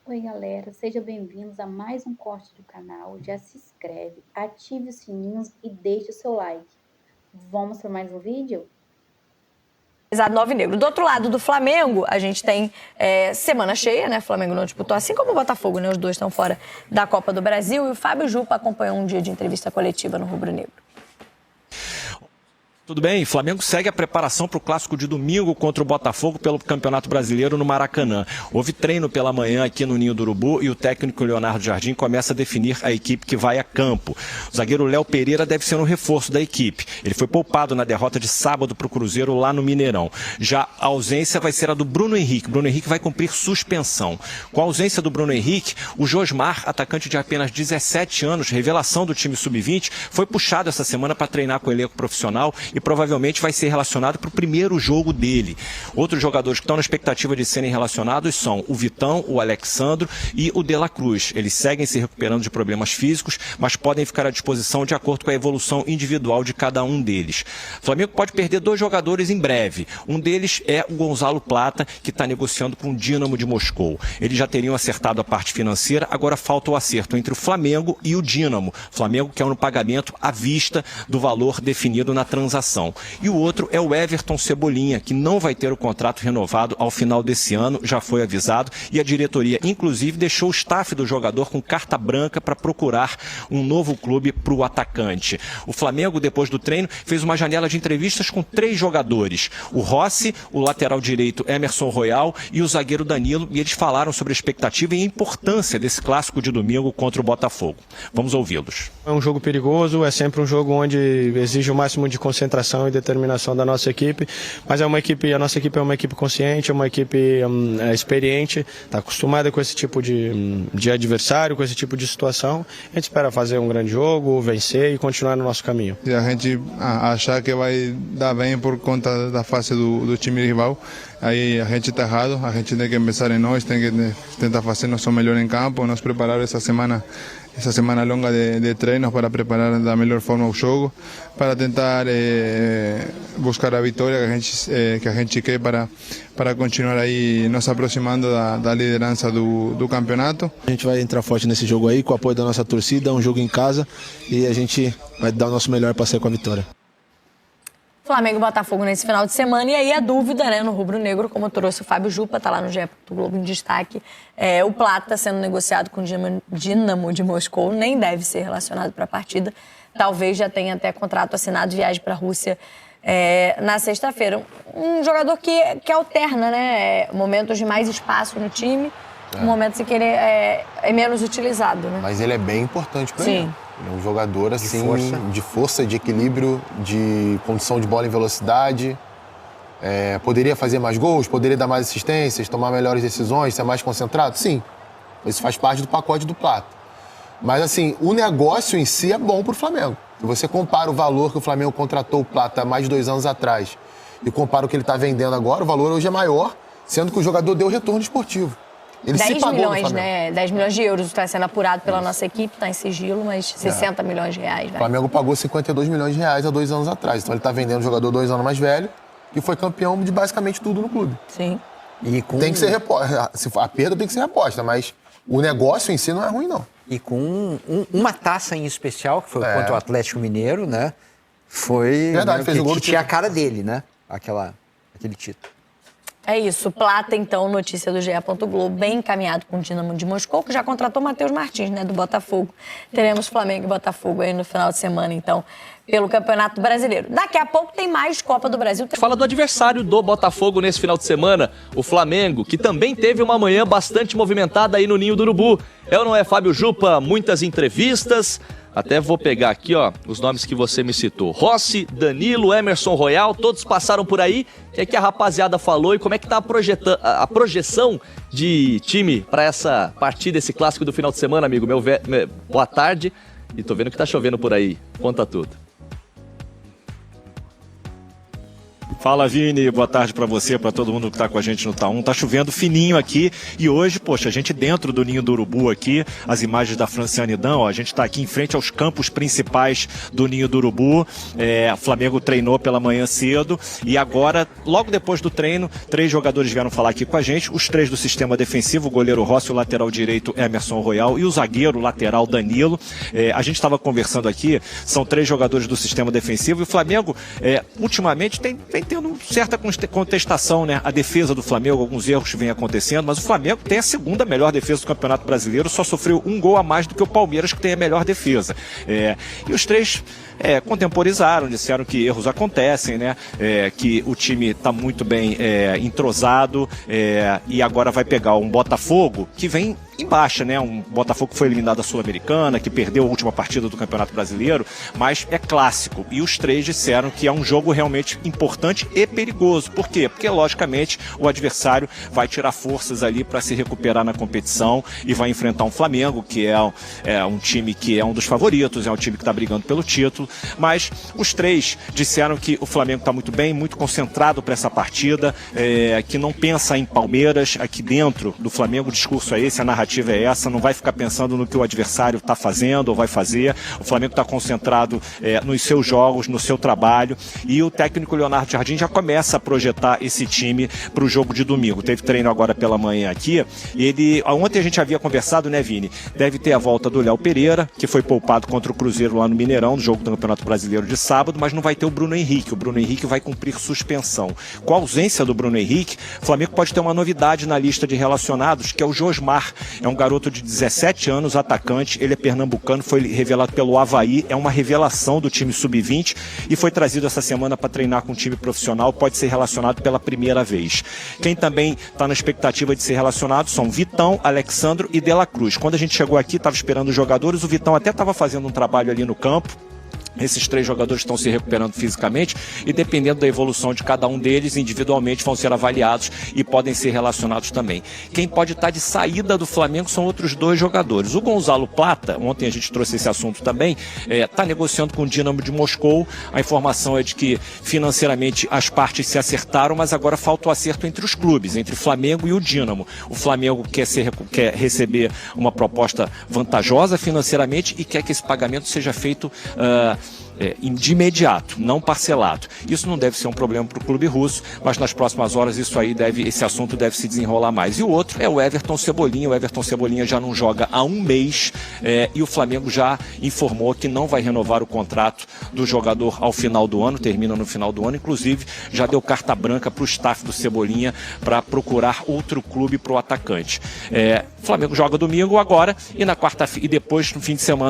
Oi, galera, sejam bem-vindos a mais um corte do canal. Já se inscreve, ative os sininhos e deixe o seu like. Vamos para mais um vídeo? Nove Negro. Do outro lado do Flamengo, a gente tem semana cheia, né? O Flamengo não disputou, assim como o Botafogo, né? Os dois estão fora da Copa do Brasil. E o Fábio Jupa acompanhou um dia de entrevista coletiva no Rubro Negro. Tudo bem, Flamengo segue a preparação para o clássico de domingo contra o Botafogo pelo Campeonato Brasileiro no Maracanã. Houve treino pela manhã aqui no Ninho do Urubu e o técnico Leonardo Jardim começa a definir a equipe que vai a campo. O zagueiro Léo Pereira deve ser um reforço da equipe. Ele foi poupado na derrota de sábado para o Cruzeiro lá no Mineirão. Já a ausência vai ser a do Bruno Henrique. Bruno Henrique vai cumprir suspensão. Com a ausência do Bruno Henrique, o Josmar, atacante de apenas 17 anos, revelação do time sub-20, foi puxado essa semana para treinar com o elenco profissional e provavelmente vai ser relacionado para o primeiro jogo dele. Outros jogadores que estão na expectativa de serem relacionados são o Vitão, o Alexandro e o De La Cruz. Eles seguem se recuperando de problemas físicos, mas podem ficar à disposição de acordo com a evolução individual de cada um deles. O Flamengo pode perder 2 jogadores em breve. Um deles é o Gonzalo Plata, que está negociando com o Dínamo de Moscou. Eles já teriam acertado a parte financeira, agora falta o acerto entre o Flamengo e o Dínamo. O Flamengo quer um pagamento à vista do valor definido na transação. E o outro é o Everton Cebolinha, que não vai ter o contrato renovado ao final desse ano, já foi avisado, e a diretoria, inclusive, deixou o staff do jogador com carta branca para procurar um novo clube para o atacante. O Flamengo, depois do treino, fez uma janela de entrevistas com 3 jogadores, o Rossi, o lateral direito Emerson Royal e o zagueiro Danilo, e eles falaram sobre a expectativa e a importância desse clássico de domingo contra o Botafogo. Vamos ouvi-los. É um jogo perigoso, é sempre um jogo onde exige o máximo de concentração e determinação da nossa equipe, mas a nossa equipe é uma equipe consciente, é uma equipe experiente, está acostumada com esse tipo de adversário, com esse tipo de situação. A gente espera fazer um grande jogo, vencer e continuar no nosso caminho. Se a gente achar que vai dar bem por conta da fase do time rival, aí a gente está errado. A gente tem que pensar em nós, tem que tentar fazer nosso melhor em campo, nos preparar essa semana longa de treinos para preparar da melhor forma o jogo, para tentar buscar a vitória que a gente quer para continuar aí nos aproximando da liderança do campeonato. A gente vai entrar forte nesse jogo aí, com o apoio da nossa torcida, é um jogo em casa e a gente vai dar o nosso melhor para sair com a vitória. Flamengo e Botafogo nesse final de semana. E aí a dúvida, né, no Rubro Negro, como trouxe o Fábio Jupa, tá lá no GE. Globo em destaque. O Plata sendo negociado com o Dínamo de Moscou, nem deve ser relacionado para a partida. Talvez já tenha até contrato assinado, viagem para a Rússia na sexta-feira. Um jogador que alterna, né, momentos de mais espaço no time, momentos em que ele é menos utilizado, né? Mas ele é bem importante para ele. Sim. Ele é um jogador assim, de força, de equilíbrio, de condução de bola em velocidade. Poderia fazer mais gols, poderia dar mais assistências, tomar melhores decisões, ser mais concentrado? Sim. Isso faz parte do pacote do Plata. Mas assim, o negócio em si é bom para o Flamengo. Se você compara o valor que o Flamengo contratou o Plata há mais de 2 anos atrás e compara o que ele está vendendo agora, o valor hoje é maior, sendo que o jogador deu retorno esportivo. Ele 10 se pagou milhões, né? 10 milhões de euros está sendo apurado pela nossa equipe, está em sigilo, mas 60 milhões de reais. O Flamengo pagou 52 milhões de reais há 2 anos atrás. Então ele está vendendo um jogador 2 anos mais velho, que foi campeão de basicamente tudo no clube. Sim. Tem que ser reposta. A perda tem que ser reposta, mas o negócio em si não é ruim, não. E com uma taça em especial, que foi contra o Atlético Mineiro, né? Foi... Verdade, fez o gol do que tinha a cara dele, né? Aquele título. É isso, Plata, então, notícia do GE. Globo, bem encaminhado com o Dínamo de Moscou, que já contratou o Matheus Martins, né, do Botafogo. Teremos Flamengo e Botafogo aí no final de semana, então, pelo Campeonato Brasileiro. Daqui a pouco tem mais Copa do Brasil. Fala do adversário do Botafogo nesse final de semana, o Flamengo, que também teve uma manhã bastante movimentada aí no Ninho do Urubu. É ou não é, Fábio Jupa? Muitas entrevistas. Até vou pegar aqui, ó, os nomes que você me citou. Rossi, Danilo, Emerson Royal, todos passaram por aí. O que é que a rapaziada falou e como é que tá a projeção de time para essa partida, esse clássico do final de semana, amigo? Boa tarde. E tô vendo que tá chovendo por aí. Conta tudo. Fala, Vini, boa tarde para você, para todo mundo que tá com a gente no Tá1. Tá chovendo fininho aqui e hoje, poxa, a gente dentro do Ninho do Urubu aqui, as imagens da Franciane Dan, ó, a gente tá aqui em frente aos campos principais do Ninho do Urubu. O Flamengo treinou pela manhã cedo e agora, logo depois do treino, 3 jogadores vieram falar aqui com a gente, os 3 do sistema defensivo, o goleiro Rossi, o lateral direito Emerson Royal e o zagueiro lateral Danilo. A gente estava conversando aqui, são 3 jogadores do sistema defensivo e o Flamengo, ultimamente, tem tendo certa contestação, né? A defesa do Flamengo, alguns erros vêm acontecendo, mas o Flamengo tem a segunda melhor defesa do Campeonato Brasileiro, só sofreu um gol a mais do que o Palmeiras, que tem a melhor defesa. E os 3 contemporizaram, disseram que erros acontecem, né? Que o time está muito bem entrosado e agora vai pegar um Botafogo que vem em baixa, né? Um Botafogo que foi eliminado da Sul-Americana, que perdeu a última partida do Campeonato Brasileiro, mas é clássico. E os 3 disseram que é um jogo realmente importante e perigoso. Por quê? Porque, logicamente, o adversário vai tirar forças ali para se recuperar na competição e vai enfrentar um Flamengo, que é um time que é um dos favoritos, é um time que está brigando pelo título. Mas os 3 disseram que o Flamengo está muito bem, muito concentrado para essa partida, que não pensa em Palmeiras. Aqui dentro do Flamengo o discurso é esse, a narrativa é essa, não vai ficar pensando no que o adversário está fazendo ou vai fazer. O Flamengo está concentrado nos seus jogos, no seu trabalho, e o técnico Leonardo Jardim já começa a projetar esse time para o jogo de domingo. Teve treino agora pela manhã aqui, e ontem a gente havia conversado, né, Vini? Deve ter a volta do Léo Pereira, que foi poupado contra o Cruzeiro lá no Mineirão, no jogo do Campeonato Brasileiro de sábado, mas não vai ter o Bruno Henrique. O Bruno Henrique vai cumprir suspensão. Com a ausência do Bruno Henrique, o Flamengo pode ter uma novidade na lista de relacionados, que é o Josmar. É um garoto de 17 anos, atacante, ele é pernambucano, foi revelado pelo Avaí, é uma revelação do time sub-20 e foi trazido essa semana para treinar com um time profissional, pode ser relacionado pela primeira vez. Quem também está na expectativa de ser relacionado são Vitão, Alexandro e De La Cruz. Quando a gente chegou aqui, estava esperando os jogadores, o Vitão até estava fazendo um trabalho ali no campo. Esses 3 jogadores estão se recuperando fisicamente e, dependendo da evolução de cada um deles, individualmente vão ser avaliados e podem ser relacionados também. Quem pode estar de saída do Flamengo são outros 2 jogadores. O Gonzalo Plata, ontem a gente trouxe esse assunto também, está negociando com o Dinamo de Moscou. A informação é de que financeiramente as partes se acertaram, mas agora falta o acerto entre os clubes, entre o Flamengo e o Dinamo. O Flamengo quer receber uma proposta vantajosa financeiramente e quer que esse pagamento seja feito de imediato, não parcelado. Isso não deve ser um problema para o clube russo, mas nas próximas horas esse assunto deve se desenrolar mais. E o outro é o Everton Cebolinha. O Everton Cebolinha já não joga há um mês e o Flamengo já informou que não vai renovar o contrato do jogador ao final do ano, termina no final do ano, inclusive já deu carta branca para o staff do Cebolinha para procurar outro clube para o atacante. O Flamengo joga domingo agora e na quarta-feira e depois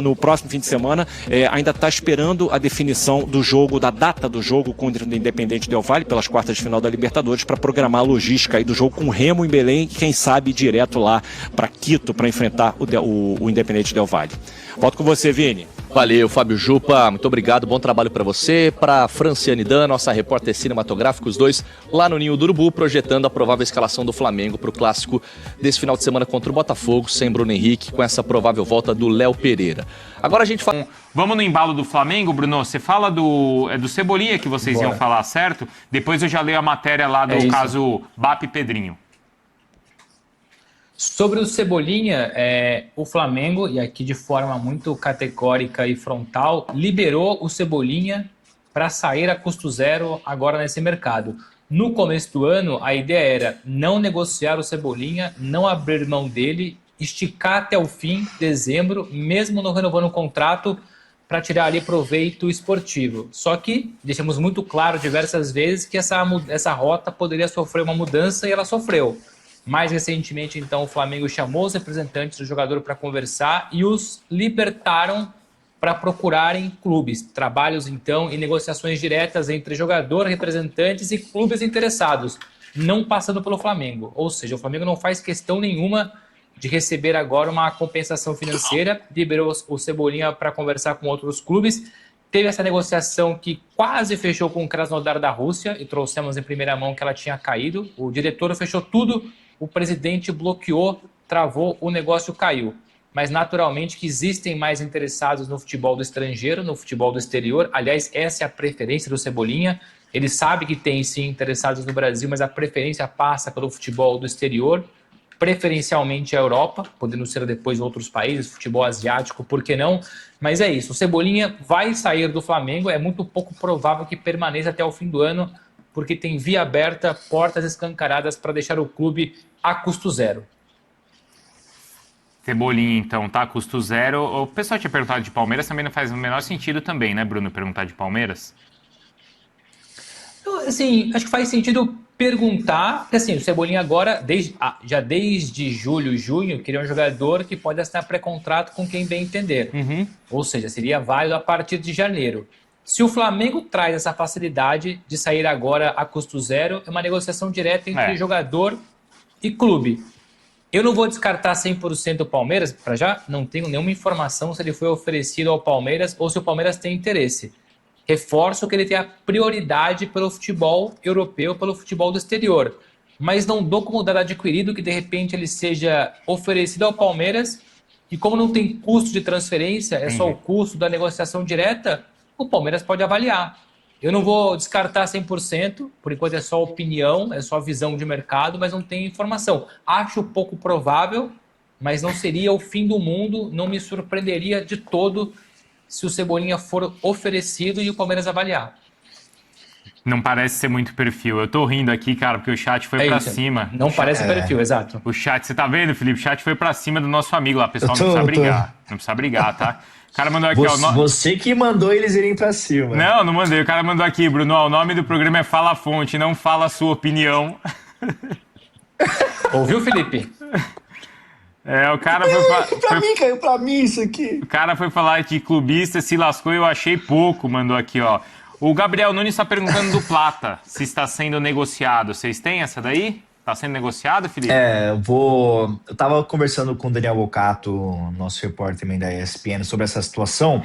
no próximo fim de semana ainda está esperando a definição do jogo, da data do jogo contra o Independente Del Valle pelas quartas de final da Libertadores, para programar a logística aí do jogo com o Remo em Belém e quem sabe direto lá para Quito para enfrentar o Independente Del Valle. Volto com você, Vini. Valeu, Fábio Jupa, muito obrigado, bom trabalho para você, para Franciane Dan, nossa repórter cinematográfica, os 2 lá no Ninho do Urubu, projetando a provável escalação do Flamengo para o clássico desse final de semana contra o Botafogo, sem Bruno Henrique, com essa provável volta do Léo Pereira. Agora a gente fala... Vamos no embalo do Flamengo, Bruno, você fala do Cebolinha que vocês iam falar, certo? Depois eu já leio a matéria lá do caso BAP e Pedrinho. Sobre o Cebolinha, o Flamengo, e aqui de forma muito categórica e frontal, liberou o Cebolinha para sair a custo zero agora nesse mercado. No começo do ano, a ideia era não negociar o Cebolinha, não abrir mão dele, esticar até o fim, dezembro, mesmo não renovando o contrato, para tirar ali proveito esportivo. Só que deixamos muito claro diversas vezes que essa rota poderia sofrer uma mudança e ela sofreu. Mais recentemente, então, o Flamengo chamou os representantes do jogador para conversar e os libertaram para procurarem clubes. Trabalhos, então, e negociações diretas entre jogador, representantes e clubes interessados, não passando pelo Flamengo. Ou seja, o Flamengo não faz questão nenhuma de receber agora uma compensação financeira, liberou o Cebolinha para conversar com outros clubes. Teve essa negociação que quase fechou com o Krasnodar da Rússia, e trouxemos em primeira mão que ela tinha caído. O diretor fechou tudo, o presidente bloqueou, travou, o negócio caiu. Mas naturalmente que existem mais interessados no futebol do estrangeiro, no futebol do exterior. Aliás, essa é a preferência do Cebolinha. Ele sabe que tem, sim, interessados no Brasil, mas a preferência passa pelo futebol do exterior, preferencialmente a Europa, podendo ser depois outros países, futebol asiático, por que não? Mas é isso, o Cebolinha vai sair do Flamengo, é muito pouco provável que permaneça até o fim do ano, porque tem via aberta, portas escancaradas para deixar o clube a custo zero. Cebolinha, então, tá? Custo zero. O pessoal tinha perguntado de Palmeiras, também não faz o menor sentido também, né, Bruno, perguntar de Palmeiras? Assim, acho que faz sentido perguntar, porque assim, o Cebolinha agora, já desde julho, junho, queria um jogador que pode assinar pré-contrato com quem bem entender. Ou seja, seria válido a partir de janeiro. Se o Flamengo traz essa facilidade de sair agora a custo zero, é uma negociação direta entre jogador e clube. Eu não vou descartar 100% o Palmeiras, para já não tenho nenhuma informação se ele foi oferecido ao Palmeiras ou se o Palmeiras tem interesse. Reforço que ele tem a prioridade pelo futebol europeu, pelo futebol do exterior. Mas não dou como dado adquirido que de repente ele seja oferecido ao Palmeiras e como não tem custo de transferência, é só o custo da negociação direta, o Palmeiras pode avaliar. Eu não vou descartar 100%, por enquanto é só opinião, é só visão de mercado, mas não tem informação. Acho pouco provável, mas não seria o fim do mundo, não me surpreenderia de todo se o Cebolinha for oferecido e o Palmeiras avaliar. Não parece ser muito perfil. Eu tô rindo aqui, cara, porque o chat foi pra cima. Não parece perfil, exato. O chat, você tá vendo, Felipe? O chat foi pra cima do nosso amigo lá. O pessoal não precisa brigar. Não precisa brigar, tá? O cara mandou aqui, Você que mandou eles irem pra cima. Não mandei. O cara mandou aqui, Bruno. O nome do programa é Fala Fonte, não fala a sua opinião. Ouviu, Felipe? O cara foi caiu pra mim isso aqui. O cara foi falar de clubista, se lascou, eu achei pouco, mandou aqui, ó. O Gabriel Nunes está perguntando do Plata, se está sendo negociado. Vocês têm essa daí? Está sendo negociado, Felipe? Eu tava conversando com o Daniel Bocato, nosso repórter também da ESPN, sobre essa situação.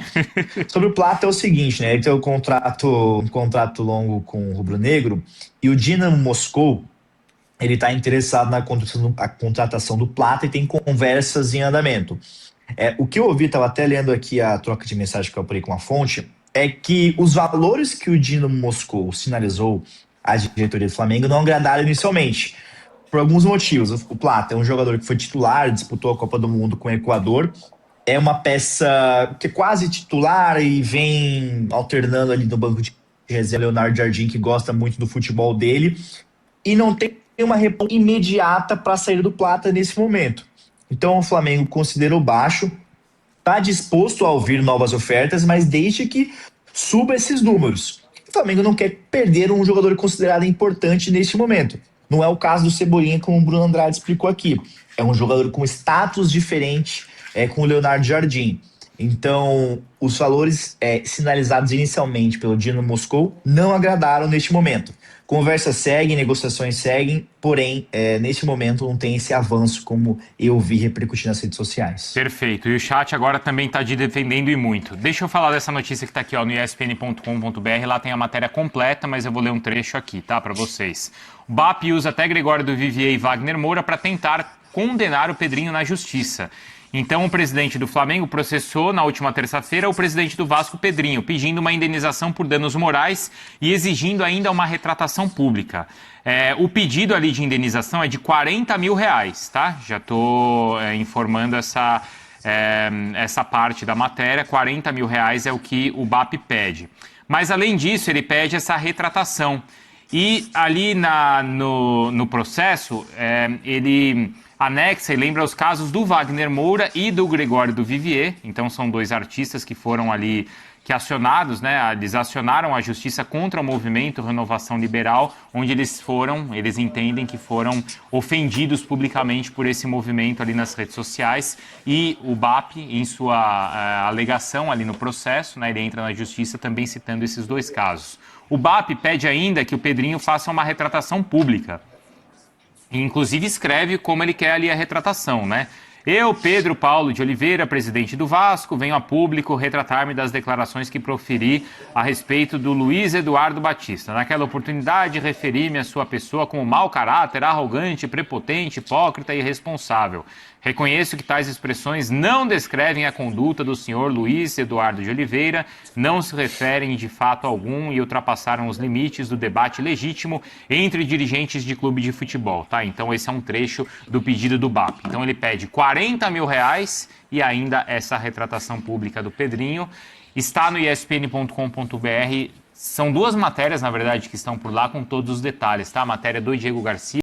Sobre o Plata é o seguinte, né? Ele tem um contrato longo com o Rubro Negro e o Dinamo Moscou, ele está interessado na contratação do Plata e tem conversas em andamento. O que eu ouvi, estava até lendo aqui a troca de mensagem que eu apurei com a fonte, é que os valores que o Dinamo Moscou sinalizou à diretoria do Flamengo não agradaram inicialmente, por alguns motivos. O Plata é um jogador que foi titular, disputou a Copa do Mundo com o Equador, é uma peça que é quase titular e vem alternando ali no banco de reserva Leonardo Jardim, que gosta muito do futebol dele, e não tem uma reposição imediata para sair do Plata nesse momento. Então o Flamengo considerou baixo, está disposto a ouvir novas ofertas, mas desde que suba esses números. O Flamengo não quer perder um jogador considerado importante neste momento. Não é o caso do Cebolinha, como o Bruno Andrade explicou aqui. É um jogador com status diferente com o Leonardo Jardim. Então, os valores sinalizados inicialmente pelo Dinamo Moscou não agradaram neste momento. Conversas seguem, negociações seguem, porém, neste momento não tem esse avanço como eu vi repercutir nas redes sociais. Perfeito. E o chat agora também está defendendo e muito. Deixa eu falar dessa notícia que está aqui, ó, no espn.com.br. Lá tem a matéria completa, mas eu vou ler um trecho aqui, tá, para vocês. O BAP usa até Gregório do Vivier e Wagner Moura para tentar condenar o Pedrinho na justiça. Então, o presidente do Flamengo processou, na última terça-feira, o presidente do Vasco, Pedrinho, pedindo uma indenização por danos morais e exigindo ainda uma retratação pública. O pedido ali de indenização é de R$40 mil, tá? Já estou informando essa parte da matéria. R$40 mil é o que o BAP pede. Mas, além disso, ele pede essa retratação. E ali no processo, ele anexa e lembra os casos do Wagner Moura e do Gregório do Vivier. Então são dois artistas que foram ali, que acionados, né? Eles acionaram a justiça contra o movimento Renovação Liberal, onde eles entendem que foram ofendidos publicamente por esse movimento ali nas redes sociais. E o BAP, em sua alegação ali no processo, né? Ele entra na justiça também citando esses dois casos. O BAP pede ainda que o Pedrinho faça uma retratação pública. Inclusive escreve como ele quer ali a retratação, né? Eu, Pedro Paulo de Oliveira, presidente do Vasco, venho a público retratar-me das declarações que proferi a respeito do Luiz Eduardo Batista. Naquela oportunidade, referi-me à sua pessoa como mau caráter, arrogante, prepotente, hipócrita e irresponsável. Reconheço que tais expressões não descrevem a conduta do senhor Luiz Eduardo de Oliveira, não se referem de fato algum e ultrapassaram os limites do debate legítimo entre dirigentes de clube de futebol, tá? Então esse é um trecho do pedido do BAP. Então ele pede R$40 mil e ainda essa retratação pública do Pedrinho. Está no espn.com.br. São duas matérias, na verdade, que estão por lá com todos os detalhes, tá? A matéria do Diego Garcia